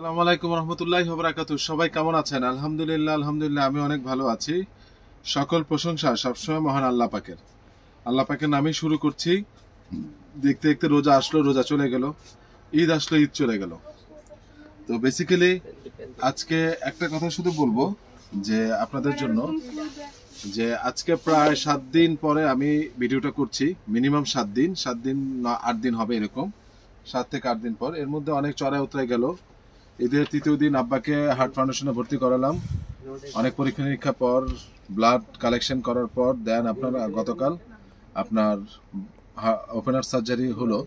আসসালামু আলাইকুম রহমতুল্লাহি ওয়া বারাকাতুহু। সবাই কেমন আছেন? আলহামদুলিল্লাহ আলহামদুলিল্লাহ আমি অনেক ভালো আছি। সকল প্রশংসা সবসময় মহান আল্লাহ পাকের। আল্লাহ পাকের নামেই শুরু করছি। দেখতে দেখতে রোজা আসলো, রোজা চলে গেল, ঈদ আসলো, ঈদ চলে গেল। তো বেসিক্যালি আজকে একটা কথা শুধু বলবো যে আপনাদের জন্য, যে আজকে প্রায় 7 দিন পরে আমি ভিডিওটা করছি। মিনিমাম 7 দিন, 8 দিন হবে এরকম, 7 থেকে 8 দিন পর। এর মধ্যে অনেক চড়াই উতরাই গেল। ঈদের তৃতীয় দিন আব্বাকে হার্ট ফাউন্ডেশনে ভর্তি করালাম। অনেক পরীক্ষা নিরীক্ষা পর, ব্লাড কালেকশন করার পর দেন আপনার গতকাল আপনার ওপেনার সার্জারি হলো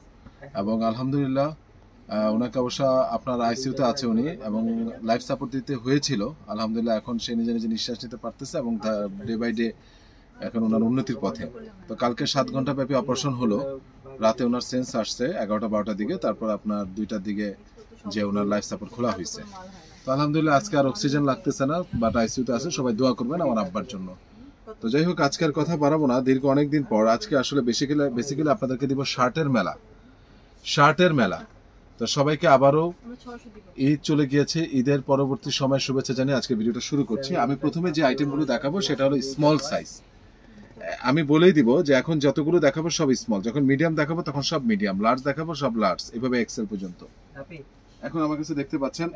এবং আলহামদুলিল্লাহ ওনাকে অবশ্য আপনার আইসিইউতে আছে উনি, এবং লাইফ সাপোর্ট দিতে হয়েছিল। আলহামদুলিল্লাহ এখন সে নিজে নিজে নিঃশ্বাস নিতে পারতেছে এবং ডে বাই ডে এখন ওনার উন্নতির পথে। তো কালকে 7 ঘন্টা ব্যাপী অপারেশন হলো। রাতে ওনার সেন্স আসছে 11টা-12টার দিকে, তারপর আপনার 2টার দিকে যে ওনার লাইফ সাপোর্ট খোলা হয়েছে। তো আলহামদুলিল্লাহ আজকে আর অক্সিজেন লাগতেছে না, বাট আইসিইউতে আছে। সবাই দোয়া করবেন আমার আব্বার জন্য। তো যাই হোক, আজকের কথা বাড়াবো না, দীর্ঘ অনেকদিন পর আজকে আসলে বেসিক্যালি আপনাদেরকে দিব শার্টের মেলা। তো সবাইকে আবারও ঈদ চলে গিয়েছে, ঈদের পরবর্তী সময় শুভেচ্ছা জানিয়ে আজকে ভিডিওটা শুরু করছি। আমি প্রথমে যে আইটেমগুলো দেখাবো সেটা হলো স্মল সাইজ। আমি বলেই দিব যে এখন যতগুলো দেখাবো সব স্মল, যখন মিডিয়াম দেখাবো তখন সব মিডিয়াম, লার্জ দেখাবো সব লার্জ, এভাবে এক্সেল পর্যন্ত। এখন আমার কাছে দেখতে পাচ্ছেন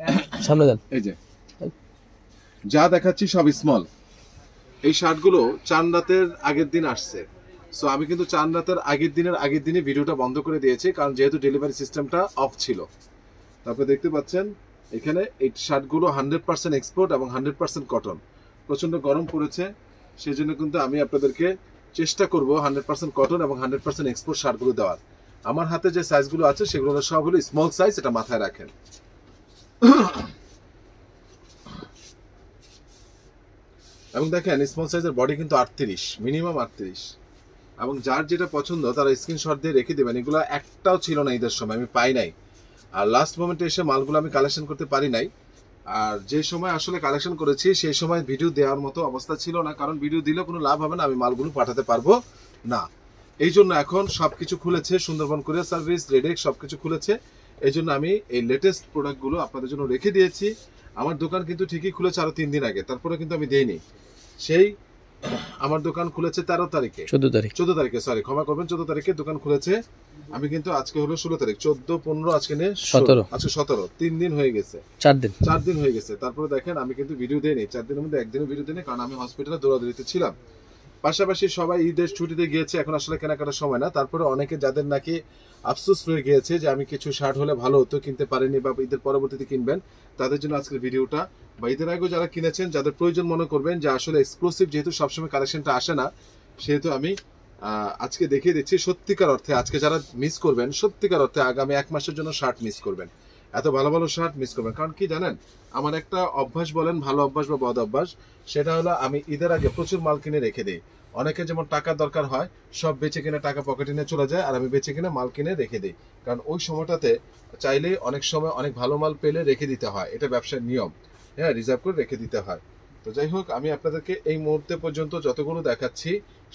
সামনে দেন, এই যে যা দেখাচ্ছি সব স্মল। এই শার্টগুলো চাঁদ রাতের আগের দিন আসছে। সো আমি কিন্তু চাঁদ রাতের আগের দিনে ভিডিওটা বন্ধ করে দিয়েছি, কারণ যেহেতু ডেলিভারি সিস্টেমটা অফ ছিল। তারপরে দেখতে পাচ্ছেন এখানে এই শার্টগুলো 100% এক্সপোর্ট এবং 100% কটন। প্রচন্ড গরম পড়েছে, সেই জন্য কিন্তু আমি আপনাদেরকে চেষ্টা করব 100% কটন এবং 100% এক্সপোর্ট শার্টগুলো দেওয়ার। আমার হাতে যে সাইজগুলো আছে সেগুলো সব হলো স্মল সাইজ, এটা মাথায় রাখেন। এবং দেখেন স্মল সাইজের বডি কিন্তু 38, মিনিমাম 38। এবং যার যেটা পছন্দ তারা স্ক্রিনশট দিয়ে রেখে দেবেন। এগুলো একটাও ছিল না ঈদের সময়, আমি পাই নাই। আর লাস্ট মোমেন্টে এসে মালগুলো আমি কালেকশন করতে পারি নাই। আর যে সময় আসলে কালেকশন করেছি সেই সময় ভিডিও দেওয়ার মতো অবস্থা ছিল না, কারণ ভিডিও দিলে কোনো লাভ হবে না, আমি মালগুলো পাঠাতে পারবো না। এই জন্য এখন সবকিছু খুলেছে, সুন্দরবন কুরিয়ার সার্ভিস, রেডেক্স সবকিছু খুলেছে। এই জন্য আমি এই লেটেস্ট প্রোডাক্টগুলো আপনাদের জন্য রেখে দিয়েছি। আমার দোকান কিন্তু ঠিকই খুলেছে আরো 3 দিন আগে, তারপরে কিন্তু আমি দেইনি। সেই আমার দোকান খুলেছে 14 তারিখে, 14 তারিখে, সরি ক্ষমা করবেন, 14 তারিখে দোকান খুলেছে। আমি কিন্তু আজকে হলো 16 তারিখ, 14, 15, আজকে নিয়ে 17, আজকে 17, 3 দিন হয়ে গেছে, 4 দিন হয়ে গেছে। তারপরে দেখেন আমি কিন্তু ভিডিও দেইনি 4 দিনের মধ্যে একদিনও ভিডিও দেইনি, কারণ আমি হসপিটালে দৌড়াদৌড়িতে ছিলাম। পাশাপাশি সবাই ঈদের ছুটিতে গিয়েছে, এখন আসলে কেনাকাটার সময় না। তারপরে অনেকে যাদের নাকি আফসোস রয়ে গিয়েছে যে আমি কিছু শার্ট হলে ভালো হতো, কিনতে পারিনি বা ঈদের পরবর্তীতে কিনবেন, তাদের জন্য আজকের ভিডিওটা। বা ঈদের আগেও যারা কিনেছেন, যাদের প্রয়োজন মনে করবেন যে আসলে এক্সক্লুসিভ যেহেতু সবসময় কালেকশনটা আসে না, সেহেতু আমি আজকে দেখিয়ে দিচ্ছি। সত্যিকার অর্থে আজকে যারা মিস করবেন, সত্যিকার অর্থে আগামী 1 মাসের জন্য শার্ট মিস করবেন, এত ভালো ভালো শার্ট মিস করবেন। কারণ কি জানেন, আমার একটা অভ্যাস বলেন, ভালো অভ্যাস বা বদ অভ্যাস, সেটা হলো আমি ঈদের আগে প্রচুর মাল কিনে রেখে দিই। অনেকে যেমন টাকা দরকার হয়, সব বেচে কিনে টাকা পকেটে নিয়ে চলে যায়, আর আমি বেচে কিনে মাল কিনে রেখে দিই। কারণ ওই সময়টাতে চাইলে অনেক সময় অনেক ভালো মাল পেলে রেখে দিতে হয়, এটা ব্যবসার নিয়ম। হ্যাঁ, রিজার্ভ করে রেখে দিতে হয়। তো যাই হোক, আমি আপনাদেরকে এই মুহূর্তে পর্যন্ত যতগুলো দেখাচ্ছি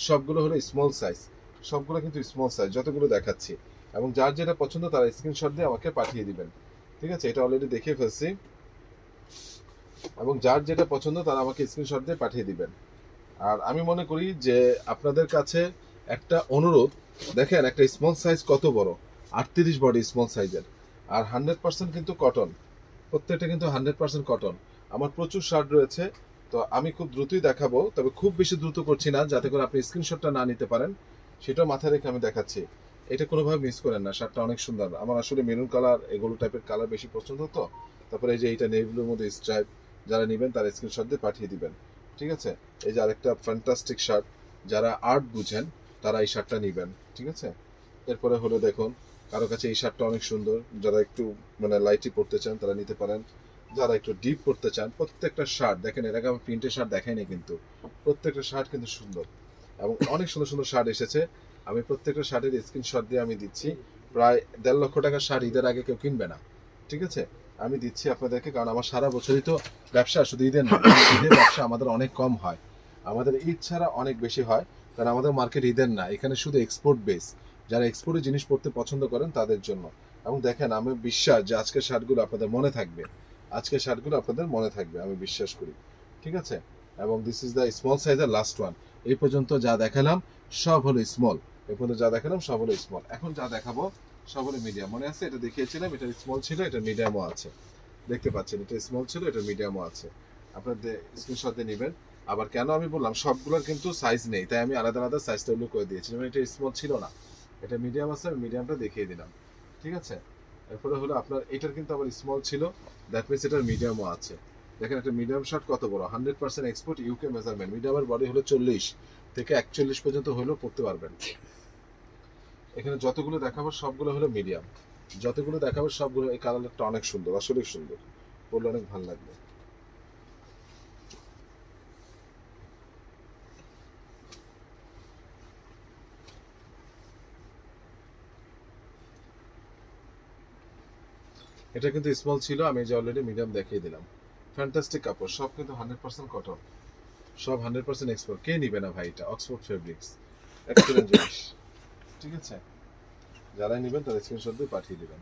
সবগুলো হলো স্মল সাইজ, সবগুলো কিন্তু স্মল সাইজ যতগুলো দেখাচ্ছি। এবং যার যেটা পছন্দ তারা স্ক্রিনশট দিয়ে আমাকে পাঠিয়ে দিবেন, ঠিক আছে? এটা অলরেডি দেখিয়ে ফেলছি। এবং যার যেটা পছন্দ তারা আমাকে স্ক্রিনশট দিয়ে পাঠিয়ে দিবেন। আর আমি মনে করি যে আপনাদের কাছে একটা অনুরোধ, দেখেন একটা স্মল সাইজ কত বড়, 38 বডি স্মল সাইজের, আর 100% কিন্তু কটন, প্রত্যেকটা কিন্তু 100% কটন। আমার প্রচুর শার্ট রয়েছে, তো আমি খুব দ্রুতই দেখাবো, তবে খুব বেশি দ্রুত করছি না, যাতে করে আপনি স্ক্রিনশটটা না নিতে পারেন, সেটাও মাথায় রেখে আমি দেখাচ্ছি। এটা কোনোভাবে মিস করেন না, শার্টটা অনেক সুন্দর। আমার আসলে মেরুন কালার, এগুলো টাইপের কালার বেশি পছন্দ। তো তারপরে এই যে এইটা নেভি ব্লুর মধ্যে স্ট্রাইপ, যারা নেবেন তারা স্ক্রিনশট দিয়ে পাঠিয়ে দিবেন, ঠিক আছে? এই যে আরেকটা ফ্যান্টাস্টিক শার্ট, যারা আর্ট বুঝেন তারা এই শার্টটা নেবেন, ঠিক আছে? এরপরে হলো দেখুন, কারো কাছে এই শার্টটা অনেক সুন্দর, যারা একটু মানে লাইটই পড়তে চান তারা নিতে পারেন। যারা একটু ডিপ পড়তে চান, প্রত্যেকটা শার্ট দেখেন, এর আগে আমি প্রিন্টের শার্ট দেখাইনি, কিন্তু প্রত্যেকটা শার্ট কিন্তু সুন্দর এবং অনেক সুন্দর সুন্দর শার্ট এসেছে। আমি প্রত্যেকটা শার্টের স্ক্রিনশট দিয়ে আমি দিচ্ছি। প্রায় 1.5 লক্ষ টাকার শার্ট ঈদের আগে কেউ কিনবে না, ঠিক আছে? আমি দিচ্ছি আপনাদেরকে, কারণ আমার সারা বছরই তো ব্যবসা, শুধু ঈদের না, ঈদের ব্যবসা আমাদের অনেক কম হয়, আমাদের ঈদ ছাড়া অনেক বেশি হয়, কারণ আমাদের মার্কেট ঈদের না, এখানে শুধু এক্সপোর্ট বেস। যারা এক্সপোর্টের জিনিস পড়তে পছন্দ করেন তাদের জন্য। এবং দেখেন, আমি বিশ্বাস যে আজকের শার্টগুলো আপনাদের মনে থাকবে। আজকের শার্টগুলো আপনাদের মনে থাকবে আমি বিশ্বাস করি, ঠিক আছে। এবং দিস ইজ দ্য স্মল সাইজের লাস্ট ওয়ান। এই পর্যন্ত যা দেখালাম সব হলো স্মল, এই পর্যন্ত যা দেখালাম সব হলো স্মল। এখন যা দেখাবো সব হলো মিডিয়াম। মনে আছে এটা দেখিয়েছিলাম, এটা স্মল ছিল, এটা মিডিয়ামও আছে, দেখতে পাচ্ছেন এটা স্মল ছিল, এটা মিডিয়ামও আছে। আপনাদের স্ক্রিনশট দিয়ে নেবেন। আবার কেন আমি বললাম সবগুলোর কিন্তু সাইজ নেই, তাই আমি আলাদা আলাদা সাইজটা উল্লেখ করে দিয়েছি। যেমন এটা স্মল ছিল না, এটা মিডিয়াম আছে, আমি মিডিয়ামটা দেখিয়ে দিলাম, ঠিক আছে। এরপরে হলো আপনার এটার কিন্তু আবার স্মল ছিল, দ্যাট মিনস এটার মিডিয়ামও আছে। দেখেন একটা মিডিয়াম শার্ট কত বড়, 100% এক্সপোর্ট ইউকে মেজারমেন্ট। মিডিয়ামের বডি হলো 40 থেকে 41 পর্যন্ত হলেও পড়তে পারবেন। এখানে যতগুলো দেখাবো সবগুলো হলো মিডিয়াম, যতগুলো দেখাবো সবগুলো। এই কালারটা অনেক সুন্দর, আসলে সুন্দর, পরলে অনেক ভালো লাগবে। এটা কিন্তু স্মল ছিল, আমি যে অলরেডি মিডিয়াম দেখিয়ে দিলাম। ফ্যান্টাস্টিক কাপড়, সব কিন্তু 100% কটন, সব 100% এক্সপোর্ট। কে নিবে না ভাই, এটা অক্সফোর্ড ফেব্রিক্স, এক্সেলেন্ট জিনিস, ঠিক আছে। যারাই নেবেন তারা স্ক্রিনশট দিয়ে পাঠিয়ে দিবেন।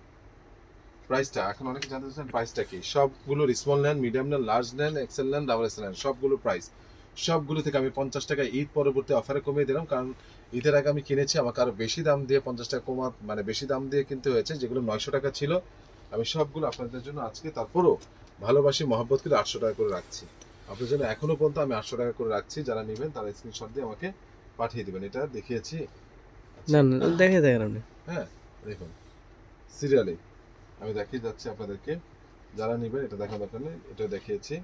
প্রাইসটা এখন অনেকে জানতে চাচ্ছেন প্রাইসটা কি। সবগুলোর স্মল নেন, মিডিয়াম নেন, লার্জ নেন, এক্সেল নেন, ডাবল এক্সেল নেন, সবগুলো প্রাইস সবগুলো থেকে আমি 50 টাকা ঈদ পরবর্তী অফারে কমিয়ে দিলাম। কারণ ঈদের আগে আমি কিনেছি, আমাকে আরো বেশি দাম দিয়ে 50 টাকা কমা, মানে বেশি দাম দিয়ে কিনতে হয়েছে। যেগুলো 900 টাকা ছিল আমি সবগুলো আপনাদের জন্য আজকে তারপরও ভালোবাসি মহব্বত করে 800 টাকা করে রাখছি আপনার জন্য। এখনো পর্যন্ত আমি 800 টাকা করে রাখছি। যারা নেবেন তারা স্ক্রিনশট দিয়ে আমাকে পাঠিয়ে দিবেন। এটা দেখিয়েছি না না দেখে দেখেন আপনি। হ্যাঁ দেখুন সিরিয়ালে আমি দেখিয়ে যাচ্ছি আপনাদেরকে। যারা নেবেন এটা দেখার দরকার নেই, এটা দেখিয়েছি।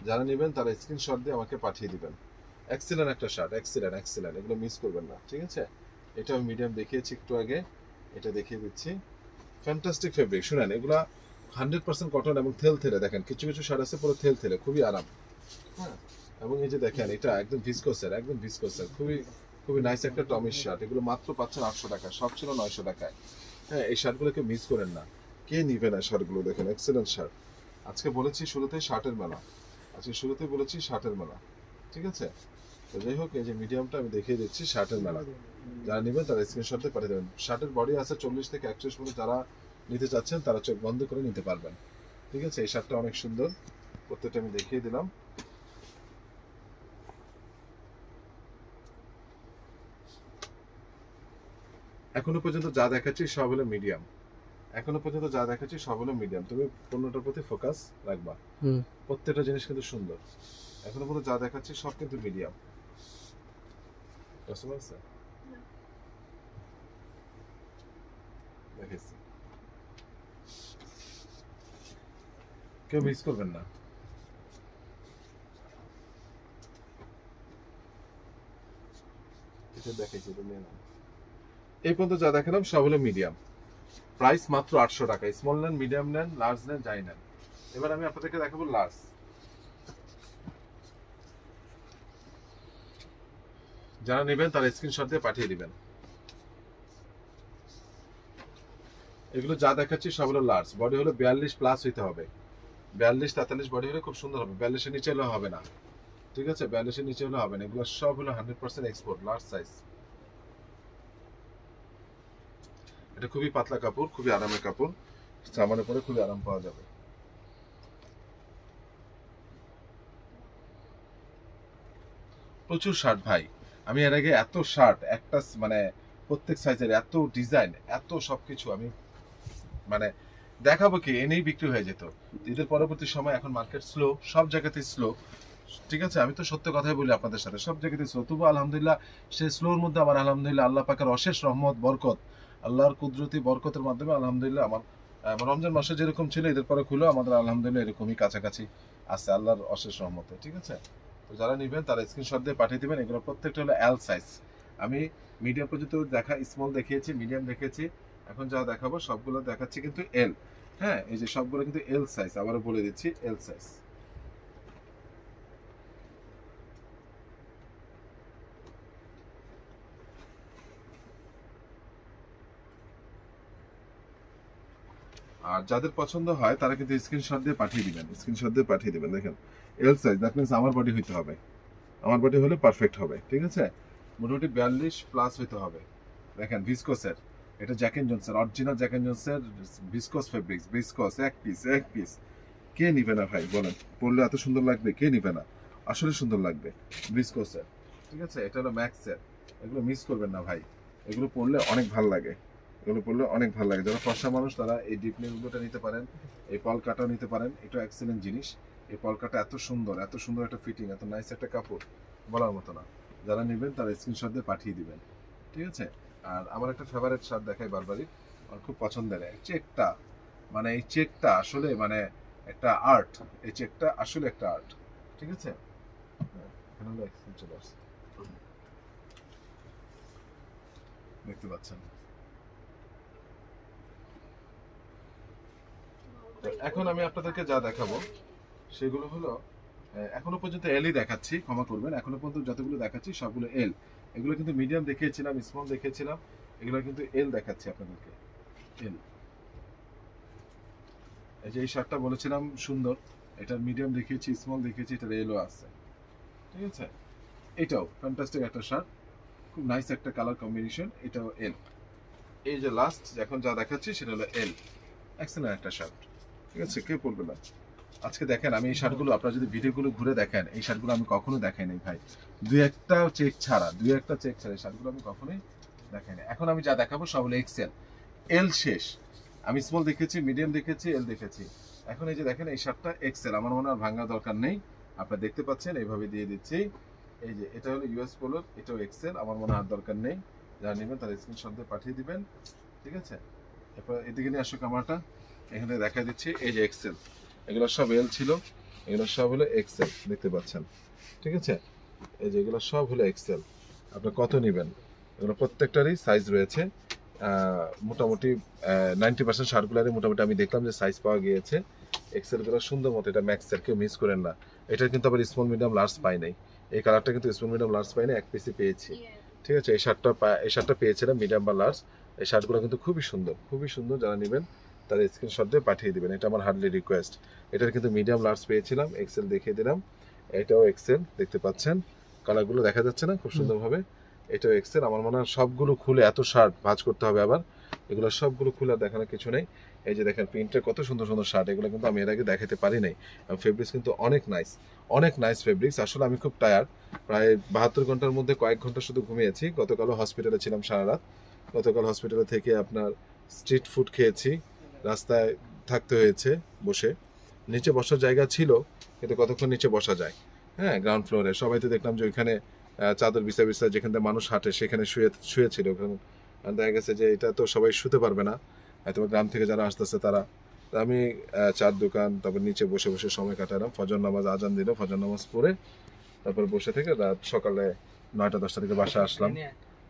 যারা নেবেন তারা স্ক্রিনশট দিয়ে আমাকে পাঠিয়ে দিবেন। এক্সিলেন্ট একটা শার্ট, এক্সিলেন্ট এক্সিলেন্ট, এগুলো মিস করবেন না, ঠিক আছে। এটা আমি মিডিয়াম দেখিয়েছি একটু আগে, এটা দেখিয়ে দিচ্ছি। ফ্যান্টাস্টিক ফেব্রিক, শুনেন এগুলা 100% কটন এবং থেল থেলে। দেখেন কিছু কিছু শার্ট আছে পুরো থেল থেলে, খুবই আরাম। হ্যাঁ, এবং এই যে দেখেন এটা একদম ভিসকোসের, একদম ভিসকোসের, খুবই খুবই নাইস একটা টমির শার্ট। এগুলো মাত্র পাচ্ছেন 800 টাকা, সব ছিল 900 টাকায়। হ্যাঁ, এই শার্টগুলোকে মিস করেন না, কে নিবে না শার্টগুলো। দেখেন এক্সেলেন্ট শার্ট। আজকে বলেছি শুরুতেই শার্টের মেলা, আজকে শুরুতেই বলেছি শার্টের মেলা, ঠিক আছে। তো যাই হোক, এই যে মিডিয়ামটা আমি দেখিয়ে দিচ্ছি শার্টের মেলা। যারা নেবেন তারা স্ক্রিনশট দিয়ে পাঠিয়ে দেবেন। শার্টের বডি আছে 40 থেকে 41 পর্যন্ত। যারা নিতে চাচ্ছেন তারা চোখ বন্ধ করে নিতে পারবেন, ঠিক আছে। এই শার্টটা অনেক সুন্দর, প্রত্যেকটা আমি দেখিয়ে দিলাম। এখনো পর্যন্ত যা দেখাচ্ছি সব হলো মিডিয়াম, এখনো পর্যন্ত যা দেখাচ্ছি সব হলো মিডিয়াম। তুমি পণ্যটার প্রতি ফোকাস রাখবা, প্রত্যেকটা জিনিস কিন্তু সুন্দর। এখনো পর্যন্ত যা দেখাচ্ছি সব কিন্তু মিডিয়াম। দেখেছি, কেউ মিস করবেন না। এটা দেখাইছি, এটা নিয়ে নাও। এই পর্যন্ত যা দেখালাম সব হলো মিডিয়াম, প্রাইস মাত্র 800 টাকা। স্মল নেন, মিডিয়াম নেন, লার্জ নেন, যাই নেন। এবার আমি আপনাদেরকে দেখাবো লার্জ। যারা নেবেন তারা স্ক্রিনশট দিয়ে পাঠিয়ে দিবেন। এগুলো যা দেখাচ্ছি সব হলো লার্জ, বডি হলো 42+ হইতে হবে। 42-43 বডি হলে খুব সুন্দর হবে, 42-এর নিচে হলে হবে না, ঠিক আছে। 42-এর নিচে হলে হবে না। এগুলো সব হলো 100% এক্সপোর্ট, লার্জ সাইজ। এটা খুবই পাতলা কাপড়, খুবই আরামের কাপড়, জামার উপরে খুবই আরাম পাওয়া যাবে। প্রচুর শার্ট ভাই, আমি এর আগে এত শার্ট, একটা মানে প্রত্যেক সাইজের এত ডিজাইন, এত সবকিছু আমি মানে দেখাবো কি, এনেই বিক্রি হয়ে যেত। ঈদের পরবর্তী সময় এখন মার্কেট স্লো, সব জায়গাতেই স্লো, ঠিক আছে। আমি তো সত্য কথাই বলি আপনাদের সাথে, সব জায়গাতে স্লো। তবু আলহামদুলিল্লাহ সেই স্লোর মধ্যে আমার আলহামদুলিল্লাহ আল্লাহ পাকের অশেষ রহমত, বরকত, আল্লাহর কুদরতি বরকতের মাধ্যমে আলহামদুলিল্লাহ আমার রমজান মাসে যেরকম ছিল ঈদের পরে খুলো আমাদের আলহামদুলিল্লাহ এরকমই কাছাকাছি আছে আল্লাহর অশেষ রহমতে, ঠিক আছে। তো যারা নেবেন তারা স্ক্রিনশট দিয়ে পাঠিয়ে দিবেন। এগুলো প্রত্যেকটা হলো এল সাইজ। আমি মিডিয়াম পর্যন্ত দেখা, স্মল দেখিয়েছি, মিডিয়াম দেখেছি, এখন যা দেখাবো সবগুলো দেখাচ্ছি কিন্তু এল। হ্যাঁ, এই যে সবগুলো কিন্তু এল সাইজ, আবারও বলে দিচ্ছি এল সাইজ। আর যাদের পছন্দ হয় তারা কিন্তু স্ক্রিনশট দিয়ে পাঠিয়ে দিবেন, স্ক্রিনশট দিয়ে পাঠিয়ে দিবেন। দেখেন এল সাইজ, দ্যাট মিনস আমার বডি হইতে হবে, আমার বডি হলে পারফেক্ট হবে, ঠিক আছে। মোটামুটি 42+ হইতে হবে। দেখেন ভিসকোসের, এটা জ্যাক এন্ড জনসের, অরিজিনাল জ্যাক এন্ড জনসের ভিসকোস ফেব্রিক্স, ভিসকোস, এক পিস এক পিস। কে নিবে না ভাই বলেন? পরলে এত সুন্দর লাগবে, কে নিবে না? আসলে সুন্দর লাগবে। ভিসকোসের, ঠিক আছে, এটা হলো ম্যাক্সের। এগুলো মিস করবেন না ভাই, এগুলো পরলে অনেক ভালো লাগে, এগুলো পরলে অনেক ভালো লাগে। যারা ফর্সা মানুষ তারা এই ডিপ নেলগুলোটা নিতে পারেন, এই পলকাটাও নিতে পারেন, এটা এক্সেলেন্ট জিনিস। এই পলকাটা এত সুন্দর একটা ফিটিং, এত নাইস একটা কাপড়, বলার মতো না। যারা নেবেন তারা স্ক্রিনশট দিয়ে পাঠিয়ে দিবেন, ঠিক আছে। আর আমার একটা ফেভারিট শার্ট দেখাই বারবারই, আমার খুব পছন্দের চেকটা, মানে এই চেকটা আসলে মানে একটা আর্ট, এই চেকটা আসলে একটা আর্ট, ঠিক আছে। এখানে হলো এক্সেল চলে আসছে, দেখতে পাচ্ছেন। এখন আমি আপনাদেরকে যা দেখাবো সেগুলো হলো এখনো পর্যন্ত এলই দেখাচ্ছি, ক্ষমা করবেন, এখনো পর্যন্ত যতগুলো দেখাচ্ছি সবগুলো এল। এগুলো কিন্তু মিডিয়াম দেখিয়েছিলাম, স্মল দেখিয়েছিলাম, এগুলো কিন্তু এল দেখাচ্ছি আপনাদেরকে, এল। এই যে এই শার্টটা বলেছিলাম সুন্দর, এটার মিডিয়াম দেখিয়েছি, স্মল দেখিয়েছি, এটার এলও আছে, ঠিক আছে। এটাও ফ্যান্টাস্টিক একটা শার্ট, খুব নাইস একটা কালার কম্বিনেশন, এটাও এল। এই যে লাস্ট এখন যা দেখাচ্ছি সেটা হলো এল, এক্সেলেন্ট একটা শার্ট, ঠিক আছে। কে পরবে না? আজকে দেখেন আমি এই শার্টগুলো, আপনারা যদি ভিডিওগুলো ঘুরে দেখেন, এই শার্টগুলো আমি কখনো দেখাই নাই ভাই, দুই একটা চেক ছাড়া এই শার্টগুলো আমি কখনোই দেখাই নাই। এখন আমি যা দেখাবো সব হলো এক্সেল, এল শেষ। আমি স্মল দেখেছি, মিডিয়াম দেখেছি, এল দেখেছি, এখন এই যে দেখেন এই শার্টটা এক্সেল, আমার মনে হয় ভাঙার দরকার নেই, আপনারা দেখতে পাচ্ছেন, এইভাবে দিয়ে দিচ্ছি। এই যে এটা হলো ইউএস পোলোর, এটাও এক্সেল, আমার মনে হয় দরকার নেই, যারা নেবেন তারা স্ক্রিনশট দিয়ে পাঠিয়ে দিবেন, ঠিক আছে। এরপর এদিকে নিয়ে আসো ক্যামেরাটা, এখানে দেখা দিচ্ছি, এই যে এক্সেল, এগুলো সব এল ছিল, এগুলো সব হলো এক্সেল, দেখতে পাচ্ছেন, ঠিক আছে। এই যে এগুলো সব হলো এক্সেল, আপনি কত নেবেন? এগুলো প্রত্যেকটারই সাইজ রয়েছে, মোটামুটি 90% শার্টগুলারই মোটামুটি আমি দেখলাম যে সাইজ পাওয়া গিয়েছে। এক্সেলগুলো সুন্দর মতো, এটা ম্যাক্সের, কেউ মিস করেন না। এটা কিন্তু আবার স্মল মিডিয়াম লার্জ পাই নাই, এই কালারটা কিন্তু স্মল মিডিয়াম লার্জ পাই না, এক পিসই পেয়েছি, ঠিক আছে। এই শার্টটা পেয়েছিলাম মিডিয়াম বা লার্জ। এই শার্টগুলো কিন্তু খুবই সুন্দর, যারা নেবেন তারা স্ক্রিনশট দিয়ে পাঠিয়ে দিবেন, এটা আমার হার্ডলি রিকোয়েস্ট। এটার কিন্তু মিডিয়াম লার্জ পেয়েছিলাম, এক্সেল দেখিয়ে দিলাম, এটাও এক্সেল, দেখতে পাচ্ছেন কালারগুলো দেখা যাচ্ছে না খুব সুন্দরভাবে, এটাও এক্সেল। আমার মনে হয় সবগুলো খুলে, এত শার্ট ভাঁজ করতে হবে আবার, এগুলো সবগুলো খুলে দেখানোর কিছু নেই। এই যে দেখেন প্রিন্টের কত সুন্দর শার্ট, এগুলো কিন্তু আমি এর আগে দেখাতে পারি নাই। ফেব্রিক্স কিন্তু অনেক নাইস ফেব্রিক্স। আসলে আমি খুব টায়ার্ড, প্রায় 72 ঘন্টার মধ্যে কয়েক ঘন্টা শুধু ঘুমিয়েছি। গতকালও হসপিটালে ছিলাম সারা রাত, গতকাল হসপিটালে থেকে আপনার স্ট্রিট ফুড খেয়েছি, রাস্তায় থাকতে হয়েছে বসে, নিচে বসার জায়গা ছিল কিন্তু কতক্ষণ নিচে বসা যায়, হ্যাঁ, গ্রাউন্ড ফ্লোরে। সবাই তো দেখলাম যে ওইখানে চাদর বিছা যেখান থেকে মানুষ হাঁটে সেখানে শুয়েছিল। ওখানে দেখা গেছে যে এটা তো সবাই শুতে পারবে না, হয়তো গ্রাম থেকে যারা আসতেছে তারা। আমি চার দোকান, তারপর নিচে বসে সময় কাটালাম। ফজর নামাজ আজান দিল, ফজর নামাজ পড়ে তারপর বসে থেকে রাত সকালে 9টা-10টা থেকে বাসা আসলাম।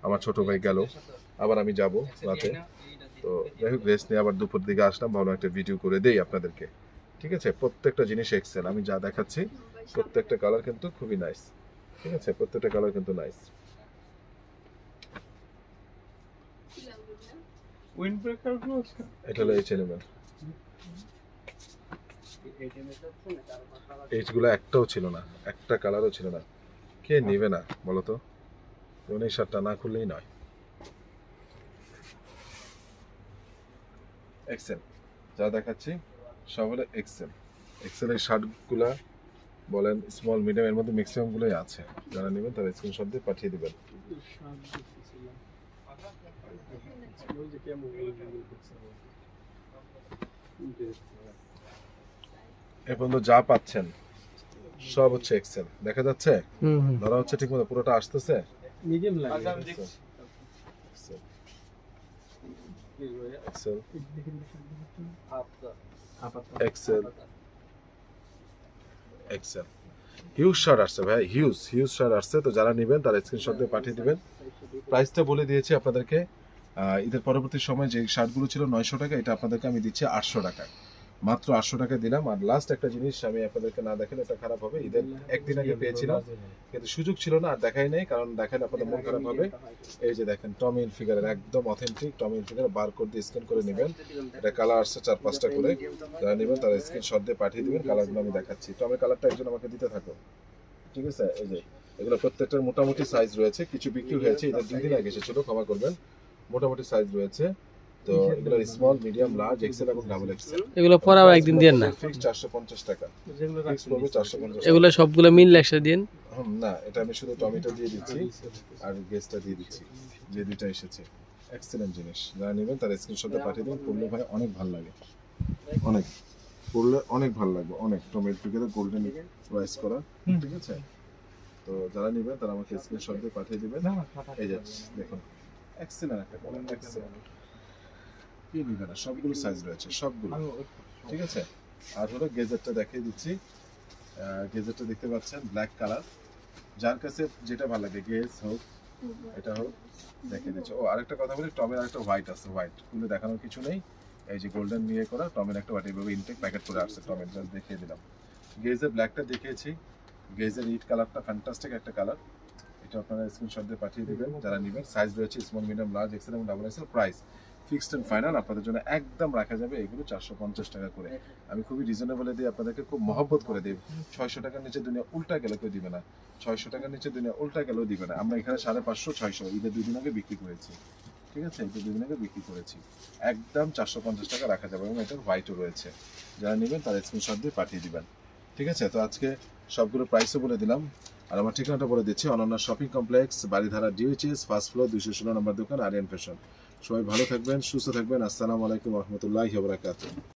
আমার ছোট ভাই গেল, আবার আমি যাব রাতে। তো যাই হোক, রেস্ট নিয়ে আবার দুপুর দিকে আসলাম, ভালো একটা ভিডিও করে দেই আপনাদেরকে, ঠিক আছে। প্রত্যেকটা জিনিস এক্সেল, আমি যা দেখাচ্ছি প্রত্যেকটা কালার কিন্তু খুবই নাইস, ঠিক আছে, প্রত্যেকটা কালার কিন্তু নাইস। এটা হলো H&M, এইগুলো একটাও ছিল না, একটা কালারও ছিল না, কে নেবে না বলো তো? এই শার্টটা না খুললেই নয়। এক্সেল যা দেখাচ্ছি সব হলো এক্সেলের শার্টগুলা বলেন স্মল মিডিয়াম, এর মধ্যে ম্যাক্সিমাম গুলোই আছে। যারা নেবেন তারা স্ক্রিনশট দিয়ে পাঠিয়ে দিবেন। এ পর্যন্ত যা পাচ্ছেন সব হচ্ছে এক্সেল, দেখা যাচ্ছে, ধরা হচ্ছে ঠিক মতো, পুরোটা আসতেছে মিডিয়াম লাগে। এক্সেল হিউজ শার্ট আসছে ভাই, হিউজ শার্ট আসছে। তো যারা নেবেন তারা স্ক্রিনশট দিয়ে পাঠিয়ে দিবেন। প্রাইসটা বলে দিয়েছি আপনাদেরকে, ঈদের পরবর্তী সময় যে শার্টগুলো ছিল 900 টাকা, এটা আপনাদেরকে আমি দিচ্ছি 800 টাকা, মাত্র 800 টাকা দিলাম। আর লাস্ট একটা জিনিস আমি আপনাদেরকে না দেখালে এটা খারাপ হবে, ঈদের একদিন আগে পেয়েছিলাম কিন্তু সুযোগ ছিল না, আর দেখাই নাই, কারণ দেখালে আপনাদের মন খারাপ হবে। এই যে দেখেন টমি হিলফিগারের একদম অথেন্টিক টমি হিলফিগার, বারকোড দিয়ে স্ক্যান করে নেবেন। এটা কালার আসছে 4-5টা করে, যারা নেবেন তারা স্ক্রিনশট দিয়ে পাঠিয়ে দিবেন। কালারগুলো আমি দেখাচ্ছি, টমের কালারটা একজন আমাকে দিতে থাকো, ঠিক আছে। এই যে এগুলো প্রত্যেকটার মোটামুটি সাইজ রয়েছে, কিছু বিক্রি হয়েছে, এটা 2 দিন আগে এসেছিল, ক্ষমা করবেন, মোটামুটি সাইজ রয়েছে। তো তো এগুলো স্মল, মিডিয়াম, লার্জ, এক্সেল এবং ডাবল এক্সেল। এগুলো পরে আবার একদিন দেন না, ফিক্স 450 টাকা, ফিক্স পড়বে 450 এগুলো সবগুলো মিল একসাথে দেন। না, এটা আমি শুধু টমেটো দিয়ে দিচ্ছি আর গেসটা দিয়ে দিচ্ছি, যে দুইটা এসেছে। এক্সেলেন্ট জিনিস, যারা নেবেন তার স্ক্রিনশটে পাঠিয়ে দিন। পড়লে ভাই অনেক ভালো লাগে, অনেক পড়লে অনেক ভালো লাগবে, অনেক টমেটো থেকে গোল্ডেন রাইস করা, ঠিক আছে? তো যারা নেবেন তারা আমাকে স্ক্রিনশট দিয়ে পাঠিয়ে দিবেন। এই যে দেখুন, এক্সেলেন্ট একটা কালার, এক্সেলেন্ট। কি নিবে না, সবগুলো সাইজ রয়েছে, সবগুলো, ঠিক আছে? আর হলো গেজেটটা দেখিয়ে দিচ্ছি। গেজেটটা দেখতে পাচ্ছেন ব্ল্যাক কালার, যার কাছে যেটা ভালো লাগে, গেজ হোক, এটা হোক, দেখিয়ে দিচ্ছি। ও আরেকটা কথা বলি, টমের আরেকটা হোয়াইট আছে, হোয়াইট কিন্তু দেখানোর কিছু নেই। এই যে গোল্ডেন নিয়ে করা টমের একটা হোয়াইট, এইভাবে ইনটেক প্যাকেট করে আসছে টমের, জাস্ট দেখিয়ে দিলাম। গেজের ব্ল্যাকটা দেখিয়েছি, গেজের ইট কালারটা ফ্যান্টাস্টিক একটা কালার, এটা আপনারা স্ক্রিনশট দিয়ে পাঠিয়ে দেবেন যারা নেবেন। সাইজ রয়েছে স্মল, মিডিয়াম, লার্জ, এক্সেল এবং double XL. Price fixed and final, আপনাদের জন্য একদম রাখা যাবে এগুলো 450 টাকা করে। আমি খুবই রিজনেবলে দিই, আপনাদেরকে খুব মহব্বত করে দিই। 600 টাকার নিচে দুনিয়া উল্টা গেলে কেউ দিবে না, 600 টাকার নিচে দুনিয়া উল্টা গেলেও দিবে না। আমরা এখানে 550, 600 ঈদের 2 দিন আগে বিক্রি করেছি, ঠিক আছে? ঈদের 2 দিন আগে বিক্রি করেছি, একদম 450 টাকা রাখা যাবে। এবং এটার হোয়াইটও রয়েছে, যারা নেবেন তারা স্ক্রিনশট দিয়ে পাঠিয়ে দিবেন, ঠিক আছে? তো আজকে সবগুলো প্রাইসও বলে দিলাম, আর আমার ঠিকানাটা বলে দিচ্ছি। Ananya shopping complex, Baridhara DOHS, first floor, 216 নম্বর দোকান, আরিয়ান ফ্যাশন। সবাই ভালো থাকবেন, সুস্থ থাকবেন। আসসালামু আলাইকুম রহমতুল্লাহি ওয়া বারাকাতুহু।